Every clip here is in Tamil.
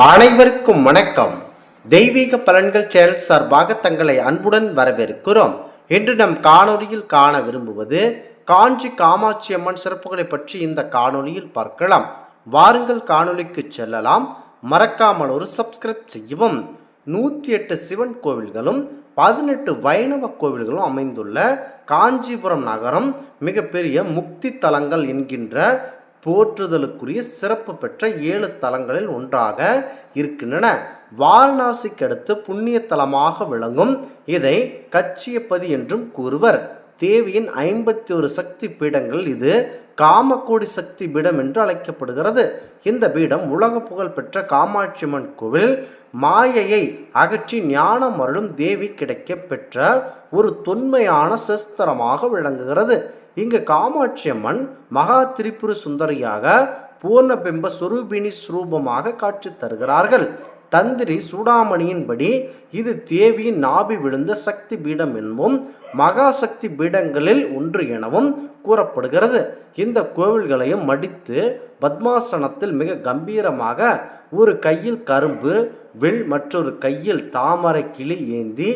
அனைவருக்கும் வணக்கம். தெய்வீக பலன்கள் சேனல் சார்பாக தங்களை அன்புடன் வரவேற்கிறோம். இன்று நம் காணொலியில் காண விரும்புவது காஞ்சி காமாட்சி அம்மன் சிறப்புகளை பற்றி இந்த காணொலியில் பார்க்கலாம். வாருங்கள் காணொலிக்கு செல்லலாம். மறக்காமல் ஒரு சப்ஸ்கிரைப் செய்யவும். 108 சிவன் கோவில்களும் 18 வைணவ கோவில்களும் அமைந்துள்ள காஞ்சிபுரம் நகரம் மிகப்பெரிய முக்தி தலங்கள் என்கின்ற போற்றுதலுக்குரிய சிறப்பு பெற்ற 7 தலங்களில் ஒன்றாக இருக்கின்றன. வாரணாசிக்கு அடுத்து புண்ணிய தலமாக விளங்கும் இதை கச்சியப்பதி என்றும் கூறுவர். தேவியின் 51 சக்தி பீடங்கள் இது காமக்கோடி சக்தி பீடம் என்று அழைக்கப்படுகிறது. இந்த பீடம் உலக புகழ் பெற்ற காமாட்சியம்மன் கோவில் மாயையை அகற்றி ஞானம் அருளும் தேவி கிடைக்க பெற்ற ஒரு தொன்மையான சிஸ்தரமாக விளங்குகிறது. இங்கு காமாட்சியம்மன் மகா திரிபுர சுந்தரியாக பூர்ணபிம்ப சுரூபிணி ஸ்வரூபமாக காட்சி தருகிறார்கள். தந்திரி சூடாமணியின்படி இது தேவியின் நாபி விழுந்த சக்தி பீடம் எனவும் மகா சக்தி பீடங்களில் ஒன்று எனவும் கூறப்படுகிறது. இந்த கோவில்களையும் மடித்து பத்மாசனத்தில் மிக கம்பீரமாக ஒரு கையில் கரும்பு வில் மற்றொரு கையில் தாமரை கிளி ஏந்தி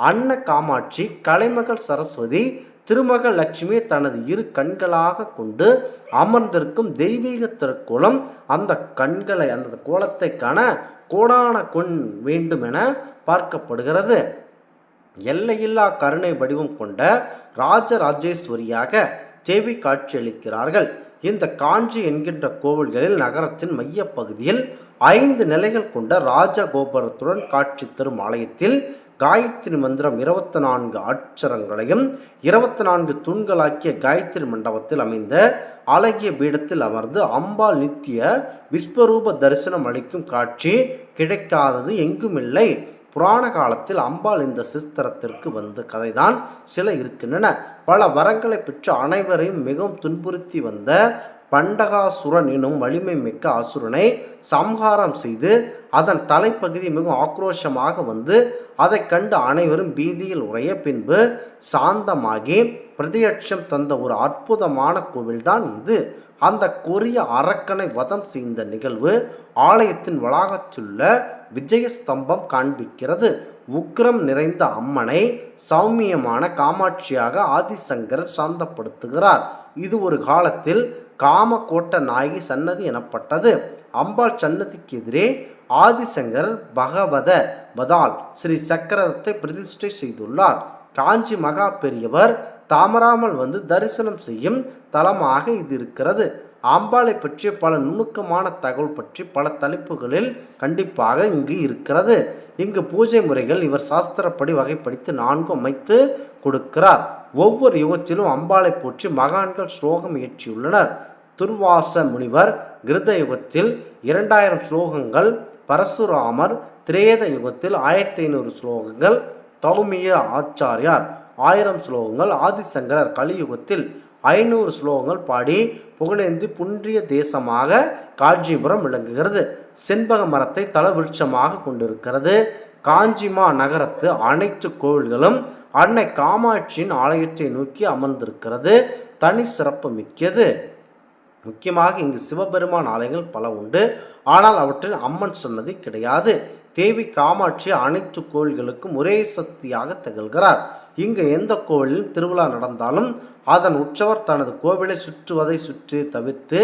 அன்ன காமாட்சி கலைமகள் சரஸ்வதி திருமகள் லட்சுமி தனது இரு கண்களாக கொண்டு அமர்ந்திருக்கும் தெய்வீக திருக்கோலம். அந்த கண்களை அந்த கோலத்தை காண கோடான கொண் வேண்டும் என பார்க்கப்படுகிறது. எல்லையில்லா கருணை வடிவம் கொண்ட ராஜராஜேஸ்வரியாக தேவி காட்சியளிக்கிறார்கள். இந்த காஞ்சி என்கின்ற கோவில்களில் நகரத்தின் மைய பகுதியில் 5 நிலைகள் கொண்ட ராஜகோபுரத்துடன் காட்சி தரும் ஆலயத்தில் காயத்ரி மந்திரம் 24 அட்சரங்களையும் 24 தூண்களாக்கிய காயத்ரி மண்டபத்தில் அமைந்த அழகிய பீடத்தில் அமர்ந்து அம்பாள் நித்திய விஸ்வரூப தரிசனம் அளிக்கும் காட்சி கிடைக்காதது எங்குமில்லை. புராண காலத்தில் அம்பாள் இந்த சிஸ்தரத்திற்கு வந்த கதைதான் சில இருக்கின்றன. பல வரங்களை பெற்று அனைவரையும் மிகவும் துன்புறுத்தி வந்த பண்டகாசுரன் எனும் வலிமை மிக்க அசுரனை சம்ஹாரம் செய்து அதன் தலைப்பகுதி மிகவும் ஆக்ரோஷமாக வந்து அதை கண்டு அனைவரும் பீதியில் உறைய பின்பு சாந்தமாகி பிரதியட்சம் தந்த ஒரு அற்புதமான கோவில்தான் இது. அந்த கொரிய அரக்கனை வதம் செய்த நிகழ்வு ஆலயத்தின் வளாகத்துள்ள விஜயஸ்தம்பம் காண்பிக்கிறது. உக்கிரம் நிறைந்த அம்மனை சௌமியமான காமாட்சியாக ஆதிசங்கரர் சாந்தப்படுத்துகிறார். இது ஒரு காலத்தில் காமகோட்ட நாயகி சன்னதி எனப்பட்டது. அம்பாள் சன்னதிக்கு எதிரே ஆதிசங்கர் பகவத பதால் ஸ்ரீ சக்கரத்தை பிரதிஷ்டை செய்துள்ளார். காஞ்சி மகா பெரியவர் தாமராமல் வந்து தரிசனம் செய்யும் தலமாக இது இருக்கிறது. அம்பாளை பற்றிய பல நுணுக்கமான தகவல் பற்றி பல தலைப்புகளில் கண்டிப்பாக இங்கு இருக்கிறது. இங்கு பூஜை முறைகள் இவர் சாஸ்திரப்படி வகைப்படுத்தி 4 அமைத்து கொடுக்கிறார். ஒவ்வொரு யுகத்திலும் அம்பாளை போற்றி மகான்கள் ஸ்லோகம் இயற்றியுள்ளனர். துர்வாச முனிவர் கிருத யுகத்தில் 2000 ஸ்லோகங்கள், பரசுராமர் திரேத யுகத்தில் 1500 ஸ்லோகங்கள், தௌமிய ஆச்சாரியார் 1000 ஸ்லோகங்கள், ஆதிசங்கரர் கலியுகத்தில் 500 ஸ்லோகங்கள் பாடி புகழேந்தி புன்றிய தேசமாக காஞ்சிபுரம் விளங்குகிறது. செண்பக மரத்தை தலவிருட்சமாக கொண்டிருக்கிறது. காஞ்சிமா நகரத்து அனைத்து கோவில்களும் அன்னை காமாட்சியின் ஆலயத்தை நோக்கி அமர்ந்திருக்கிறது. தனி சிறப்பு மிக்கது. முக்கியமாக இங்கு சிவபெருமான் ஆலயங்கள் பல உண்டு. ஆனால் அவற்றில் அம்மன் சன்னதி கிடையாது. தேவி காமாட்சி அனைத்து கோவில்களுக்கும் ஒரே சக்தியாக திகழ்கிறார். இங்கு எந்த கோவிலில் திருவிழா நடந்தாலும் அதன் உற்சவர் தனது கோவிலை சுற்றுவதை சுற்றி தவிர்த்து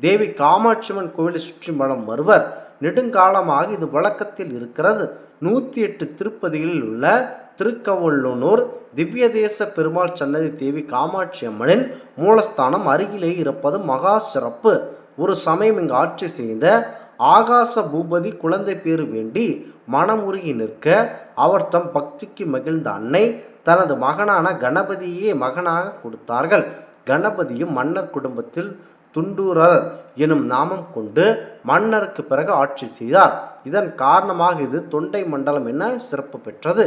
தேவி காமாட்சியம்மன் கோவிலை சுற்றி மனம் வருவர். நெடுங்காலமாக இது வழக்கத்தில் இருக்கிறது. 108 திருப்பதிகளில் உள்ள திருக்கவள்ளூர் திவ்யதேச பெருமாள் சன்னதி தேவி காமாட்சி அம்மனின் மூலஸ்தானம் அருகிலே இருப்பது மகா சிறப்பு. ஒரு சமயம் இங்கு ஆட்சி செய்த ஆகாச பூபதி குழந்தை பேறு வேண்டி மனமுருகி நிற்க அவர் தம் பக்திக்கு மகிழ்ந்த அன்னை தனது மகனான கணபதியே மகனாக கொடுத்தார்கள். கணபதியும் மன்னர் குடும்பத்தில் துண்டூரர் எனும் நாமம் கொண்டு மன்னருக்கு பிறகு ஆட்சி செய்தார். இதன் காரணமாக இது தொண்டை மண்டலம் என சிறப்பு பெற்றது.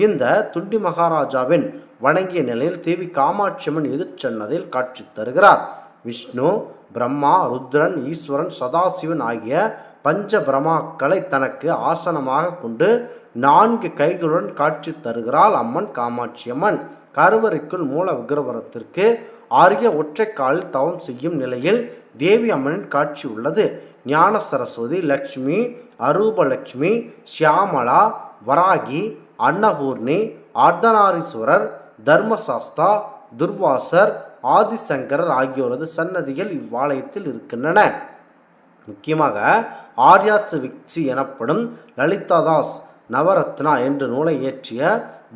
இந்த துண்டி மகாராஜாவின் வணங்கிய நிலையில் தேவி காமாட்சியம்மன் எதிர்ச்சன்னதில் காட்சி தருகிறார். விஷ்ணு, பிரம்மா, ருத்ரன், ஈஸ்வரன், சதாசிவன் ஆகிய பஞ்ச பிரமாக்களை தனக்கு ஆசனமாக கொண்டு 4 கைகளுடன் காட்சி தருகிறாள் அம்மன் காமாட்சியம்மன். கருவறைக்குள் மூல விக்கிரகத்திற்கு அருகே ஒற்றை காலில் தவம் செய்யும் நிலையில் தேவி அம்மனின் காட்சி உள்ளது. ஞான சரஸ்வதி, லக்ஷ்மி, அரூபலக்ஷ்மி, ஷியாமலா, வராகி, அன்னபூர்ணி, அர்த்தநாரீஸ்வரர், தர்மசாஸ்தா, துர்வாசர், ஆதிசங்கரர் ஆகியோரது சன்னதிகள் இவ்வாலயத்தில் இருக்கின்றன. முக்கியமாக ஆர்யாத்து விக்சி எனப்படும் லலிதாதாஸ் நவரத்னா என்ற நூலை இயற்றிய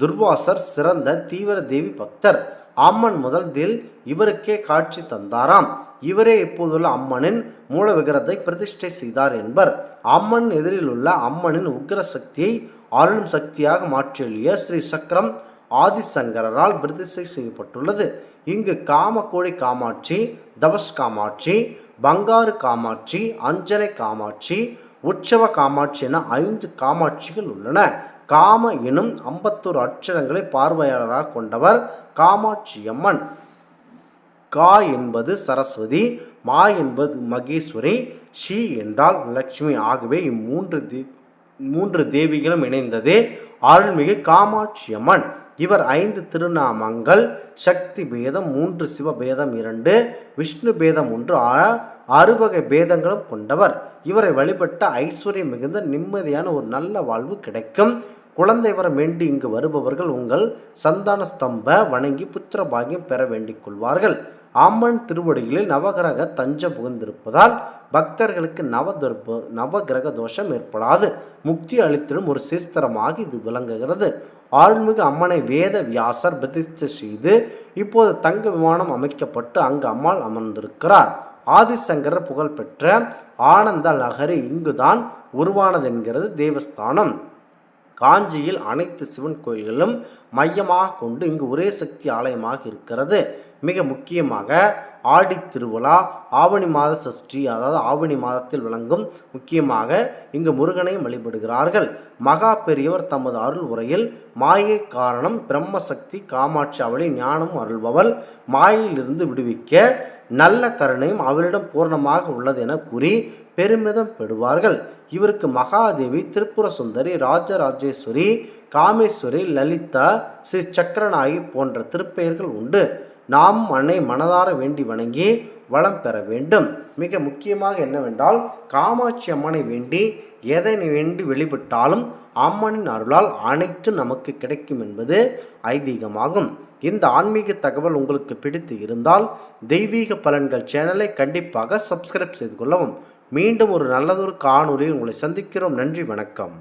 துர்வாசர் சிறந்த தீவிர தேவி பக்தர். அம்மன் முதலில் இவருக்கே காட்சி தந்தாராம். இவரே இப்போதுள்ள அம்மனின் மூல விக்கிரகத்தை பிரதிஷ்டை செய்தார் என்பர். அம்மன் எதிரில் உள்ள அம்மனின் உக்கிர சக்தியை அருளும் சக்தியாக மாற்றிய ஸ்ரீ சக்கரம் ஆதிசங்கரால் பிரதிஷ்டை செய்யப்பட்டுள்ளது. இங்கு காமக்கோடி காமாட்சி, தபஸ் காமாட்சி, பங்காரு காமாட்சி, அஞ்சனை காமாட்சி, உற்சவ காமாட்சி என 5 காமாட்சிகள் உள்ளன. காம எனும் 51 அட்சரங்களை பார்வையாளராக கொண்டவர் காமாட்சியம்மன். கா என்பது சரஸ்வதி, மா என்பது மகேஸ்வரி, ஷி என்றால் லட்சுமி. ஆகவே மூன்று தேவிகளும் இணைந்ததே அருள்மிகு காமாட்சியம்மன். இவர் 5 திருநாமங்கள்: சக்தி பேதம் 3, சிவபேதம் 2, விஷ்ணு பேதம் 1, 6 வகை பேதங்களும் கொண்டவர். இவரை வழிபட்ட ஐஸ்வர்யம் மிகுந்த நிம்மதியான ஒரு நல்ல வாழ்வு கிடைக்கும். குழந்தை வரம் வேண்டி இங்கு வருபவர்கள் உங்கள் சந்தான ஸ்தம்ப வணங்கி புத்திர பாகியம் பெற வேண்டிக் கொள்வார்கள். அம்மன் திருவடிகளில் நவகிரக தஞ்சம் புகுந்திருப்பதால் பக்தர்களுக்கு நவகிரக தோஷம் ஏற்படாது. முக்தி அளித்திடும் ஒரு சேஸ்திரமாக இது விளங்குகிறது. அருள்மிகு அம்மனை வேத வியாசர் பிரதிஷ்டை செய்து இப்போது தங்க விமானம் அமைக்கப்பட்டு அங்கு அம்மாள் அமர்ந்திருக்கிறார். ஆதிசங்கரர் புகழ்பெற்ற ஆனந்த லஹரி இங்குதான் உருவானது என்கிறது தேவஸ்தானம். காஞ்சியில் அனைத்து சிவன் கோயில்களும் மையமாக கொண்டு இங்கு ஒரே சக்தி ஆலயமாக இருக்கிறது. மிக முக்கியமாக ஆடி திருவிழா, ஆவணி மாத சஷ்டி, அதாவது ஆவணி மாதத்தில் விளங்கும் முக்கியமாக இங்கு முருகனை வழிபடுகிறார்கள். மகா பெரியவர் தமது அருள் உரையில் மாயை காரணம் பிரம்மசக்தி காமாட்சி, அவளை ஞானம் அருள்பவள், மாயையிலிருந்து விடுவிக்க நல்ல கருணையும் அவளிடம் பூர்ணமாக உள்ளது என கூறி பெருமிதம் பெறுவார்கள். இவருக்கு மகாதேவி, திரிபுர சுந்தரி, ராஜராஜேஸ்வரி, காமேஸ்வரி, லலிதா, ஸ்ரீ சக்கரநாயகி போன்ற திருப்பெயர்கள் உண்டு. நாம் அன்னை மனதார வேண்டி வணங்கி வளம் பெற வேண்டும். மிக முக்கியமாக என்னவென்றால், காமாட்சி அம்மனை வேண்டி எதை வேண்டி வெளிப்பட்டாலும் அம்மனின் அருளால் அனைத்து நமக்கு கிடைக்கும் என்பது ஐதீகமாகும். இந்த ஆன்மீக தகவல் உங்களுக்கு பிடித்து இருந்தால் தெய்வீக பலன்கள் சேனலை கண்டிப்பாக சப்ஸ்கிரைப் செய்து கொள்ளவும். மீண்டும் ஒரு நல்லதொரு காணொளியில் உங்களை சந்திக்கிறோம். நன்றி, வணக்கம்.